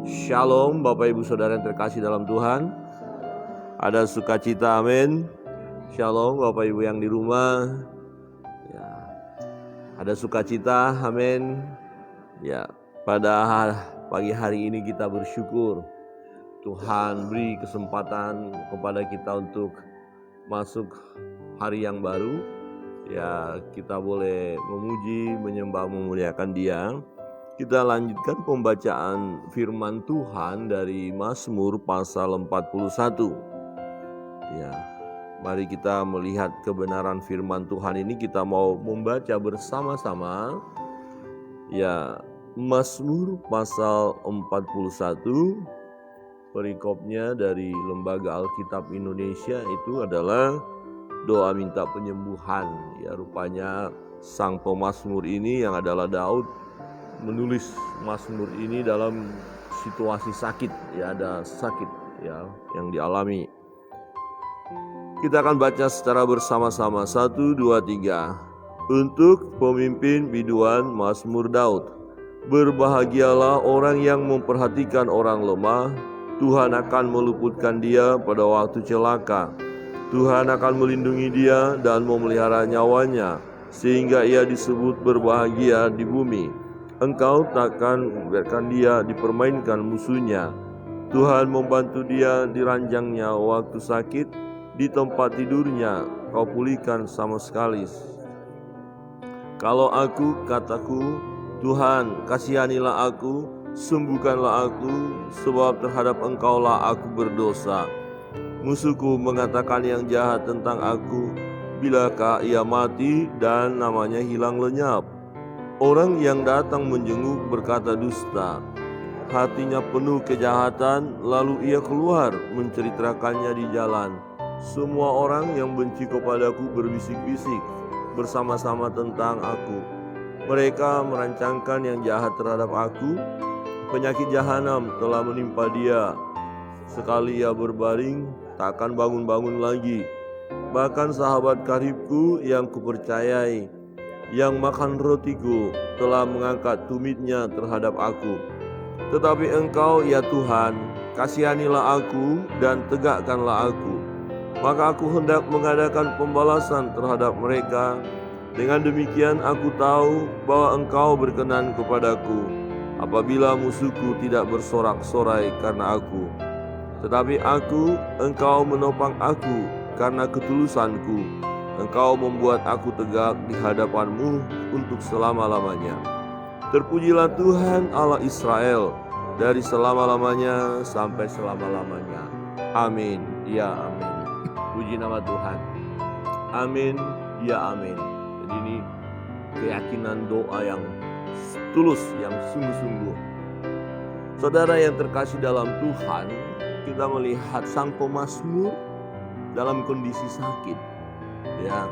Shalom Bapak Ibu Saudara yang terkasih dalam Tuhan. Ada sukacita, amin. Shalom Bapak Ibu yang di rumah. Ya, ada sukacita, amin. Ya, pada pagi hari ini kita bersyukur Tuhan beri kesempatan kepada kita untuk masuk hari yang baru. Ya, kita boleh memuji, menyembah, memuliakan Dia. Kita lanjutkan pembacaan firman Tuhan dari Mazmur pasal 41. Ya, mari kita melihat kebenaran firman Tuhan ini. Kita mau membaca bersama-sama. Ya, Mazmur pasal 41. Perikopnya dari Lembaga Alkitab Indonesia itu adalah doa minta penyembuhan. Ya, rupanya sang pemazmur ini yang adalah Daud menulis mazmur ini dalam situasi sakit, ya, ada sakit ya yang dialami. Kita akan baca secara bersama-sama. 1, 2, 3. Untuk pemimpin biduan Mazmur Daud. Berbahagialah orang yang memperhatikan orang lemah, Tuhan akan meluputkan dia pada waktu celaka. Tuhan akan melindungi dia dan memelihara nyawanya, sehingga ia disebut berbahagia di bumi. Engkau takkan membiarkan dia dipermainkan musuhnya. Tuhan membantu dia di ranjangnya waktu sakit, di tempat tidurnya kau pulihkan sama sekali. Kalau aku, kataku, Tuhan kasihanilah aku, sembuhkanlah aku, sebab terhadap Engkaulah aku berdosa. Musuhku mengatakan yang jahat tentang aku, bilakah ia mati dan namanya hilang lenyap? Orang yang datang menjenguk berkata dusta, hatinya penuh kejahatan, lalu ia keluar menceritakannya di jalan. Semua orang yang benci kepadaku berbisik-bisik bersama-sama tentang aku. Mereka merancangkan yang jahat terhadap aku, penyakit jahanam telah menimpa dia. Sekali ia berbaring, tak akan bangun-bangun lagi. Bahkan sahabat karibku yang kupercayai, yang makan rotiku, telah mengangkat tumitnya terhadap aku. Tetapi Engkau, ya Tuhan, kasihanilah aku dan tegakkanlah aku. Maka aku hendak mengadakan pembalasan terhadap mereka. Dengan demikian aku tahu bahwa Engkau berkenan kepadaku, apabila musuhku tidak bersorak-sorai karena aku. Tetapi aku, Engkau menopang aku karena ketulusanku. Engkau membuat aku tegak di hadapan-Mu untuk selama-lamanya. Terpujilah Tuhan Allah Israel dari selama-lamanya sampai selama-lamanya. Amin. Ya amin. Puji nama Tuhan. Amin. Ya amin. Jadi ini keyakinan doa yang tulus, yang sungguh-sungguh. Saudara yang terkasih dalam Tuhan, kita melihat sang pemazmur dalam kondisi sakit. Ya,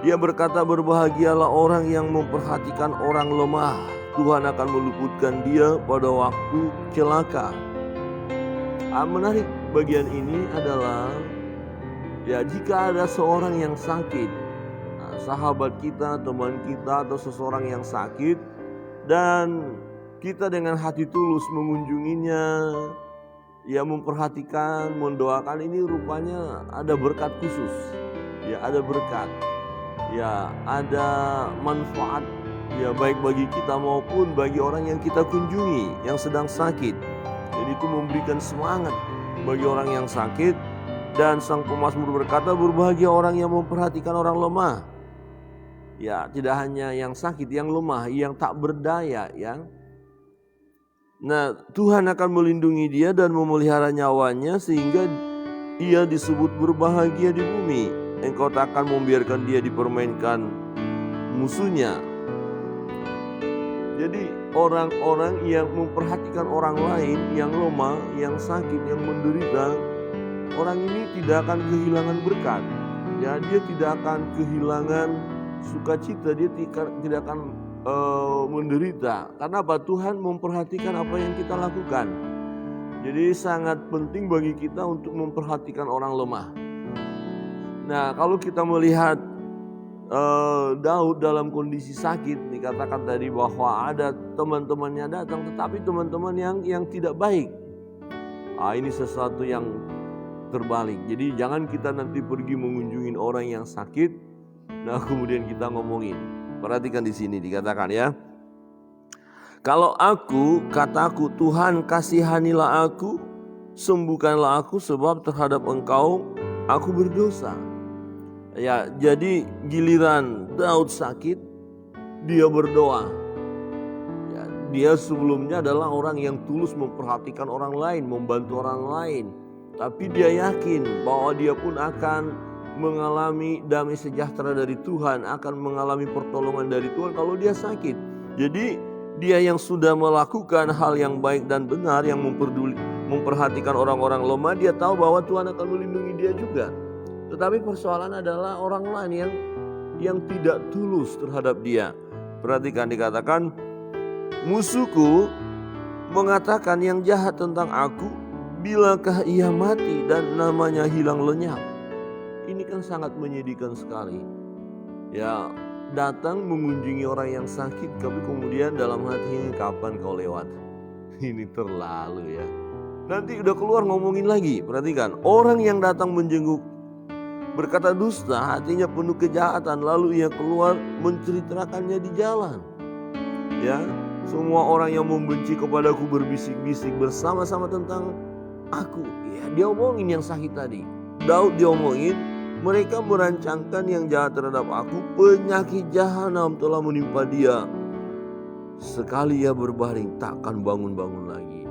dia berkata, berbahagialah orang yang memperhatikan orang lemah, Tuhan akan meluputkan dia pada waktu celaka. Menarik bagian ini adalah, ya, jika ada seorang yang sakit, sahabat kita, teman kita, atau seseorang yang sakit, dan kita dengan hati tulus mengunjunginya, ya, memperhatikan, mendoakan, ini rupanya ada berkat khusus. Ya, ada berkat. Ya, ada manfaat. Ya, baik bagi kita maupun bagi orang yang kita kunjungi yang sedang sakit. Jadi itu memberikan semangat bagi orang yang sakit. Dan sang pemazmur berkata, berbahagia orang yang memperhatikan orang lemah. Ya, tidak hanya yang sakit, yang lemah, yang tak berdaya, ya. Nah, Tuhan akan melindungi dia dan memelihara nyawanya sehingga ia disebut berbahagia di bumi. Engkau takkan membiarkan dia dipermainkan musuhnya. Jadi orang-orang yang memperhatikan orang lain yang lemah, yang sakit, yang menderita, orang ini tidak akan kehilangan berkat. Ya, dia tidak akan kehilangan sukacita, dia tidak akan menderita. Karena apa? Tuhan memperhatikan apa yang kita lakukan. Jadi sangat penting bagi kita untuk memperhatikan orang lemah. Nah, kalau kita melihat Daud dalam kondisi sakit, dikatakan tadi bahwa ada teman-temannya datang, tetapi teman-teman yang tidak baik. Ini sesuatu yang terbalik. Jadi jangan kita nanti pergi mengunjungi orang yang sakit, nah kemudian kita ngomongin. Perhatikan di sini dikatakan ya. Kalau kataku, Tuhan kasihanilah aku, sembuhkanlah aku sebab terhadap Engkau aku berdosa. Ya, jadi giliran Daud sakit, dia berdoa. Ya, dia sebelumnya adalah orang yang tulus memperhatikan orang lain, membantu orang lain. Tapi dia yakin bahwa dia pun akan mengalami damai sejahtera dari Tuhan, akan mengalami pertolongan dari Tuhan kalau dia sakit. Jadi dia yang sudah melakukan hal yang baik dan benar, yang memperhatikan orang-orang lemah, dia tahu bahwa Tuhan akan melindungi dia juga. Tetapi persoalan adalah orang lain yang tidak tulus terhadap dia. Perhatikan dikatakan, musuhku mengatakan yang jahat tentang aku, bilakah ia mati dan namanya hilang lenyap. Ini kan sangat menyedihkan sekali. Ya, datang mengunjungi orang yang sakit, tapi kemudian dalam hatinya kapan kau lewat. Ini terlalu ya. Nanti udah keluar ngomongin lagi. Perhatikan, orang yang datang menjenguk berkata dusta, hatinya penuh kejahatan, lalu ia keluar menceritakannya di jalan. Ya, semua orang yang membenci kepadaku berbisik-bisik bersama-sama tentang aku. Ya, dia omongin yang sakit tadi. Daud diomongin, mereka merancangkan yang jahat terhadap aku, penyakit jahanam telah menimpa dia. Sekali ia berbaring, takkan bangun-bangun lagi.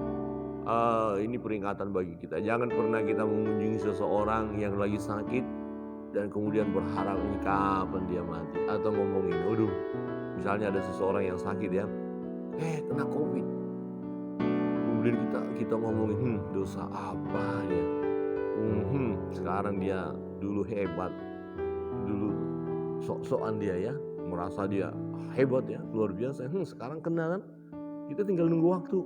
Ini peringatan bagi kita. Jangan pernah kita mengunjungi seseorang yang lagi sakit dan kemudian berharap ini kapan dia mati. Atau ngomongin, aduh, misalnya ada seseorang yang sakit ya, kena COVID. Kemudian kita ngomongin, dosa apa dia? Sekarang dia dulu hebat, dulu sok-sokan dia ya, merasa dia hebat ya, luar biasa. Sekarang kena kan, kita tinggal nunggu waktu.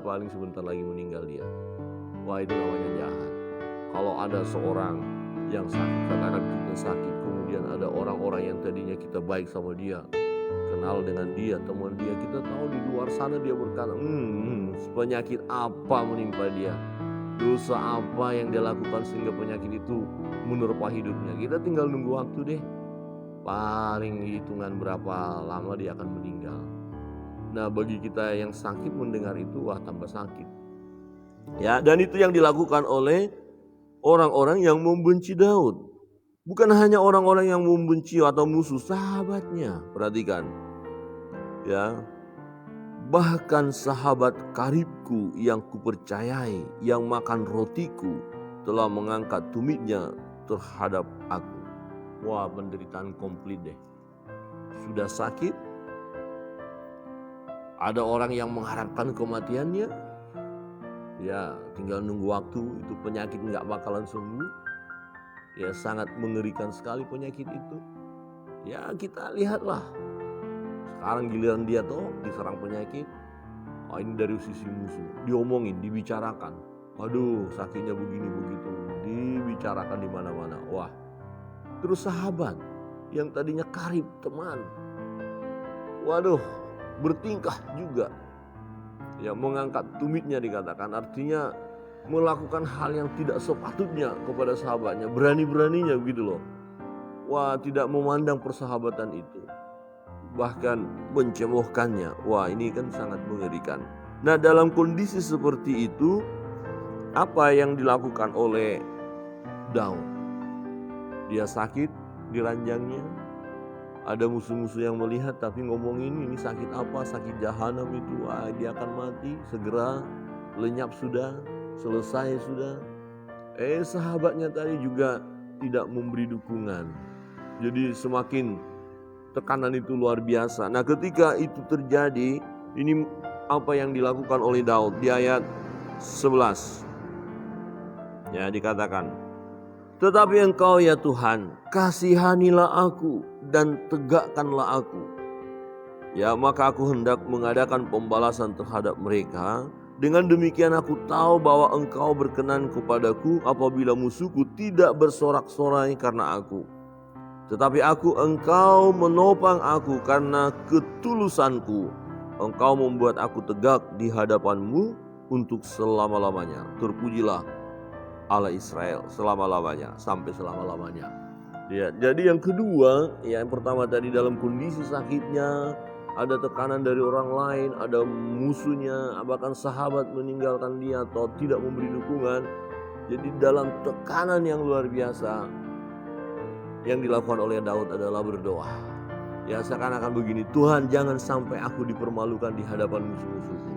Paling sebentar lagi meninggal dia. Wah, itu namanya jahat. Kalau ada seorang yang sakit, katakan kita sakit, kemudian ada orang-orang yang tadinya kita baik sama dia, kenal dengan dia, teman dia, kita tahu di luar sana dia berkata, penyakit apa menimpa dia, dosa apa yang dia lakukan sehingga penyakit itu menerpa hidupnya. Kita tinggal nunggu waktu deh, paling hitungan berapa lama dia akan meninggal. Nah, bagi kita yang sakit mendengar itu, wah tambah sakit. Ya, dan itu yang dilakukan oleh orang-orang yang membenci Daud. Bukan hanya orang-orang yang membenci atau musuh, sahabatnya. Perhatikan. Ya. Bahkan sahabat karibku yang kupercayai, yang makan rotiku, telah mengangkat tumitnya terhadap aku. Wah, penderitaan komplit deh. Sudah sakit, ada orang yang mengharapkan kematiannya. Ya, tinggal nunggu waktu, itu penyakit nggak bakalan sembuh. Ya, sangat mengerikan sekali penyakit itu. Ya, kita lihatlah. Sekarang giliran dia tuh diserang penyakit. Ini dari sisi musuh. Diomongin, dibicarakan. Waduh, sakitnya begini begitu. Dibicarakan di mana-mana. Wah. Terus sahabat yang tadinya karib, teman. Waduh, bertingkah juga. Ya, mengangkat tumitnya dikatakan, artinya melakukan hal yang tidak sepatutnya kepada sahabatnya, berani-beraninya begitu loh. Wah, tidak memandang persahabatan itu, bahkan mencemohkannya. Wah, ini kan sangat mengerikan. Nah, dalam kondisi seperti itu, apa yang dilakukan oleh Daud? Dia sakit di ranjangnya. Ada musuh-musuh yang melihat tapi ngomongin ini sakit apa, sakit jahanam itu, dia akan mati, segera lenyap sudah, selesai sudah. Sahabatnya tadi juga tidak memberi dukungan. Jadi semakin tekanan itu luar biasa. Nah, ketika itu terjadi, ini apa yang dilakukan oleh Daud di ayat 11. Ya, dikatakan, tetapi Engkau ya Tuhan, kasihanilah aku dan tegakkanlah aku. Ya, maka aku hendak mengadakan pembalasan terhadap mereka. Dengan demikian aku tahu bahwa Engkau berkenan kepadaku apabila musuhku tidak bersorak-sorai karena aku. Tetapi engkau menopang aku karena ketulusanku. Engkau membuat aku tegak di hadapanmu untuk selama-lamanya. Terpujilah Allah Israel selama-lamanya, sampai selama-lamanya. Ya, jadi yang kedua, yang pertama tadi dalam kondisi sakitnya, ada tekanan dari orang lain, ada musuhnya, bahkan sahabat meninggalkan dia atau tidak memberi dukungan. Jadi dalam tekanan yang luar biasa, yang dilakukan oleh Daud adalah berdoa. Ya, seakan-akan begini, Tuhan jangan sampai aku dipermalukan di hadapan musuh-musuhku.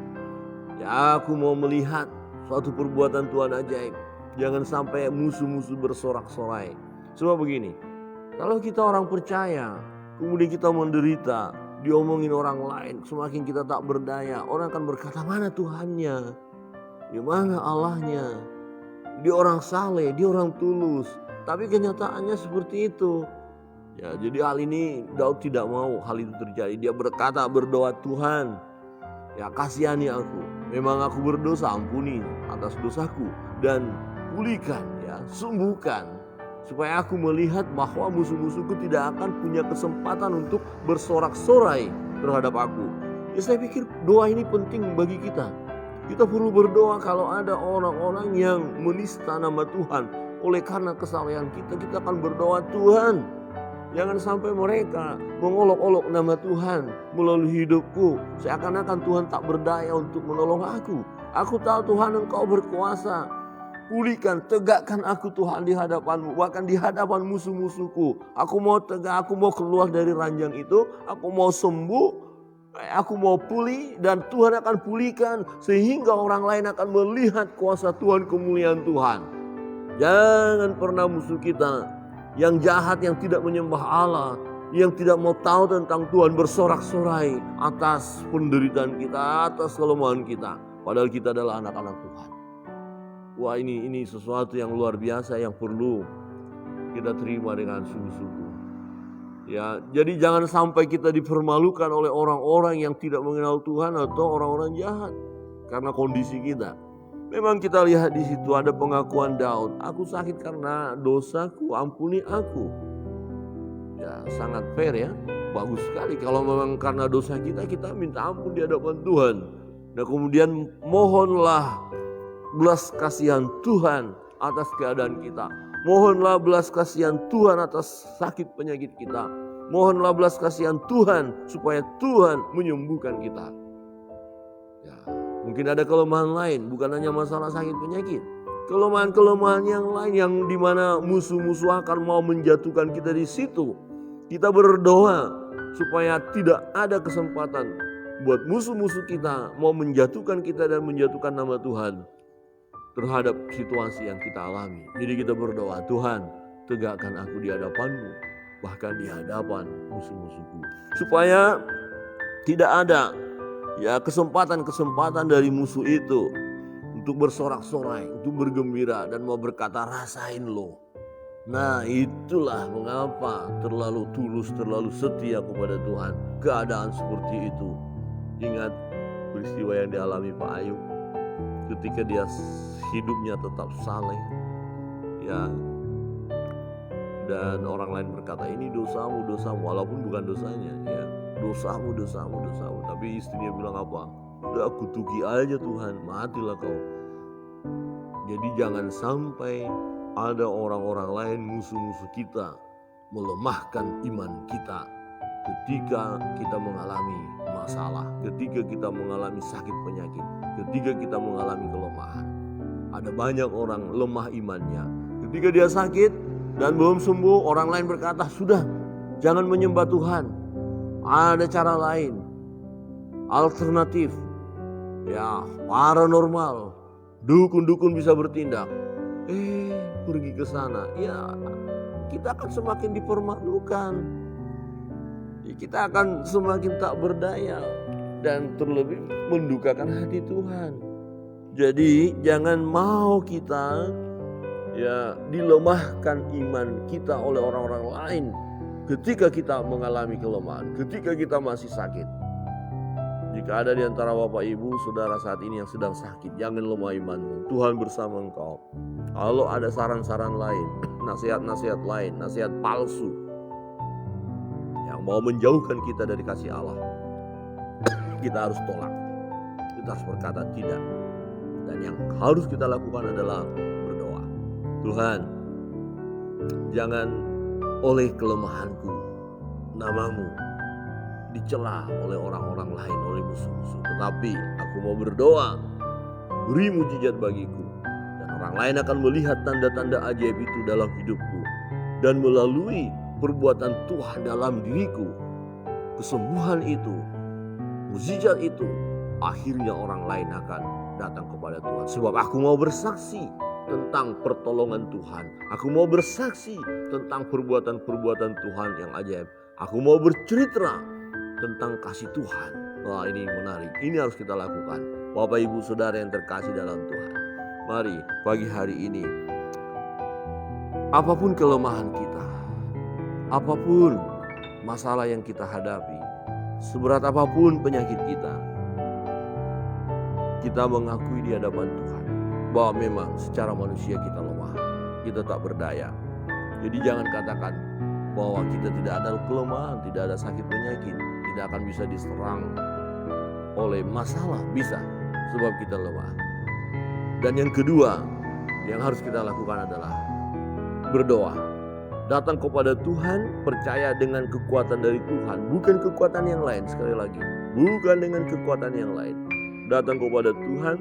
Ya, aku mau melihat suatu perbuatan Tuhan ajaib. Jangan sampai musuh-musuh bersorak-sorai. Sebab begini, kalau kita orang percaya, kemudian kita menderita, diomongin orang lain, semakin kita tak berdaya, orang akan berkata, mana Tuhannya? Di mana Allahnya? Dia orang saleh, dia orang tulus. Tapi kenyataannya seperti itu. Ya, jadi hal ini Daud tidak mau hal itu terjadi. Dia berdoa, Tuhan, ya kasihani aku. Memang aku berdosa, ampuni atas dosaku dan pulihkan, ya sembuhkan, supaya aku melihat bahwa musuh-musuhku tidak akan punya kesempatan untuk bersorak-sorai terhadap aku. Ya, saya pikir doa ini penting bagi kita. Kita perlu berdoa kalau ada orang-orang yang menista nama Tuhan. Oleh karena kesalahan kita akan berdoa, Tuhan, jangan sampai mereka mengolok-olok nama Tuhan melalui hidupku. Seakan-akan Tuhan tak berdaya untuk menolong aku. Aku tahu Tuhan Engkau berkuasa. Pulihkan, tegakkan aku Tuhan di hadapanmu, bahkan di hadapan musuh-musuhku. Aku mau tegak, aku mau keluar dari ranjang itu, aku mau sembuh, aku mau pulih, dan Tuhan akan pulihkan. Sehingga orang lain akan melihat kuasa Tuhan, kemuliaan Tuhan. Jangan pernah musuh kita yang jahat, yang tidak menyembah Allah, yang tidak mau tahu tentang Tuhan, bersorak-sorai atas penderitaan kita, atas kelemahan kita. Padahal kita adalah anak-anak Tuhan. Wah, ini sesuatu yang luar biasa yang perlu kita terima dengan sungguh-sungguh. Ya, jadi jangan sampai kita dipermalukan oleh orang-orang yang tidak mengenal Tuhan atau orang-orang jahat karena kondisi kita. Memang kita lihat di situ ada pengakuan Daud, aku sakit karena dosaku, ampuni aku. Ya, sangat fair ya. Bagus sekali kalau memang karena dosa kita minta ampun di hadapan Tuhan. Dan kemudian mohonlah belas kasihan Tuhan atas keadaan kita. Mohonlah belas kasihan Tuhan atas sakit penyakit kita. Mohonlah belas kasihan Tuhan supaya Tuhan menyembuhkan kita. Ya, mungkin ada kelemahan lain, bukan hanya masalah sakit penyakit. Kelemahan-kelemahan yang lain yang dimana musuh-musuh akan mau menjatuhkan kita di situ. Kita berdoa supaya tidak ada kesempatan buat musuh-musuh kita mau menjatuhkan kita dan menjatuhkan nama Tuhan terhadap situasi yang kita alami. Jadi kita berdoa, Tuhan tegakkan aku di hadapan-Mu, bahkan di hadapan musuh-musuhku. Supaya tidak ada ya kesempatan-kesempatan dari musuh itu untuk bersorak-sorai, untuk bergembira dan mau berkata rasain lo. Nah, itulah mengapa terlalu tulus, terlalu setia kepada Tuhan. Keadaan seperti itu. Ingat peristiwa yang dialami Pak Ayub ketika dia hidupnya tetap saleh, ya, dan orang lain berkata ini dosamu, walaupun bukan dosanya, ya, dosamu. Tapi istrinya bilang apa? Udah kutuki aja Tuhan, matilah kau. Jadi jangan sampai ada orang-orang lain, musuh-musuh kita, melemahkan iman kita ketika kita mengalami masalah, ketika kita mengalami sakit penyakit, ketika kita mengalami kelemahan. Ada banyak orang lemah imannya. Ketika dia sakit dan belum sembuh, orang lain berkata, sudah, jangan menyembah Tuhan. Ada cara lain, alternatif, ya, paranormal, dukun-dukun bisa bertindak. Pergi ke sana, ya, kita akan semakin dipermalukan. Kita akan semakin tak berdaya dan terlebih mendukakan hati Tuhan. Jadi jangan mau kita ya dilemahkan iman kita oleh orang-orang lain ketika kita mengalami kelemahan, ketika kita masih sakit. Jika ada di antara Bapak Ibu Saudara saat ini yang sedang sakit, jangan lemah imanmu. Tuhan bersama engkau. Kalau ada saran-saran lain, nasihat-nasihat lain, nasihat palsu, mau menjauhkan kita dari kasih Allah, kita harus tolak. Kita harus berkata tidak. Dan yang harus kita lakukan adalah berdoa. Tuhan, jangan oleh kelemahanku namamu dicela oleh orang-orang lain, oleh musuh-musuh. Tetapi aku mau berdoa, beri mujizat bagiku. Dan orang lain akan melihat tanda-tanda ajaib itu dalam hidupku. Dan melalui perbuatan Tuhan dalam diriku, kesembuhan itu, mujizat itu, akhirnya orang lain akan datang kepada Tuhan. Sebab aku mau bersaksi tentang pertolongan Tuhan. Aku mau bersaksi tentang perbuatan-perbuatan Tuhan yang ajaib. Aku mau bercerita tentang kasih Tuhan. Wah, ini menarik. Ini harus kita lakukan. Bapak Ibu Saudara yang terkasih dalam Tuhan. Mari pagi hari ini, apapun kelemahan kita, apapun masalah yang kita hadapi, seberat apapun penyakit kita mengakui di hadapan Tuhan bahwa memang secara manusia kita lemah, kita tak berdaya. Jadi jangan katakan bahwa kita tidak ada kelemahan, tidak ada sakit penyakit, tidak akan bisa diserang oleh masalah. Bisa, sebab kita lemah. Dan yang kedua yang harus kita lakukan adalah berdoa. Datang kepada Tuhan, percaya dengan kekuatan dari Tuhan, bukan kekuatan yang lain. Sekali lagi, bukan dengan kekuatan yang lain. Datang kepada Tuhan,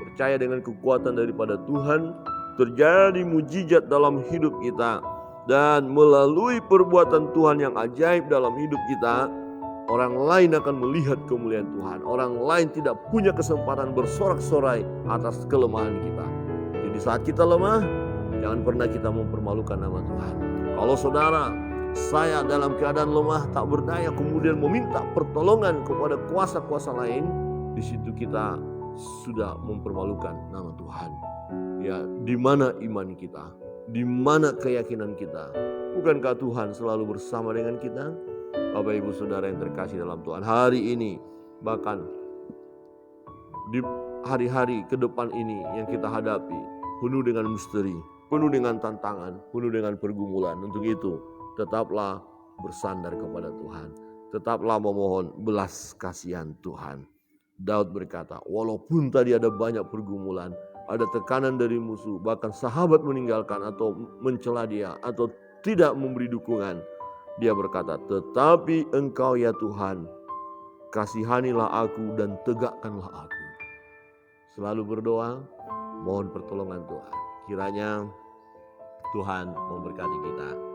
percaya dengan kekuatan daripada Tuhan, terjadi mujizat dalam hidup kita. Dan melalui perbuatan Tuhan yang ajaib dalam hidup kita, orang lain akan melihat kemuliaan Tuhan. Orang lain tidak punya kesempatan bersorak-sorai atas kelemahan kita. Jadi saat kita lemah, jangan pernah kita mempermalukan nama Tuhan. Kalau saudara, saya dalam keadaan lemah, tak berdaya, kemudian meminta pertolongan kepada kuasa-kuasa lain, di situ kita sudah mempermalukan nama Tuhan. Ya, di mana iman kita? Di mana keyakinan kita? Bukankah Tuhan selalu bersama dengan kita? Bapak Ibu Saudara yang terkasih dalam Tuhan, hari ini, bahkan di hari-hari ke depan ini yang kita hadapi, penuh dengan misteri, penuh dengan tantangan, penuh dengan pergumulan. Untuk itu, tetaplah bersandar kepada Tuhan. Tetaplah memohon belas kasihan Tuhan. Daud berkata, walaupun tadi ada banyak pergumulan, ada tekanan dari musuh, bahkan sahabat meninggalkan atau mencela dia, atau tidak memberi dukungan, dia berkata, tetapi Engkau ya Tuhan, kasihanilah aku dan tegakkanlah aku. Selalu berdoa, mohon pertolongan Tuhan. Kiranya Tuhan memberkati kita.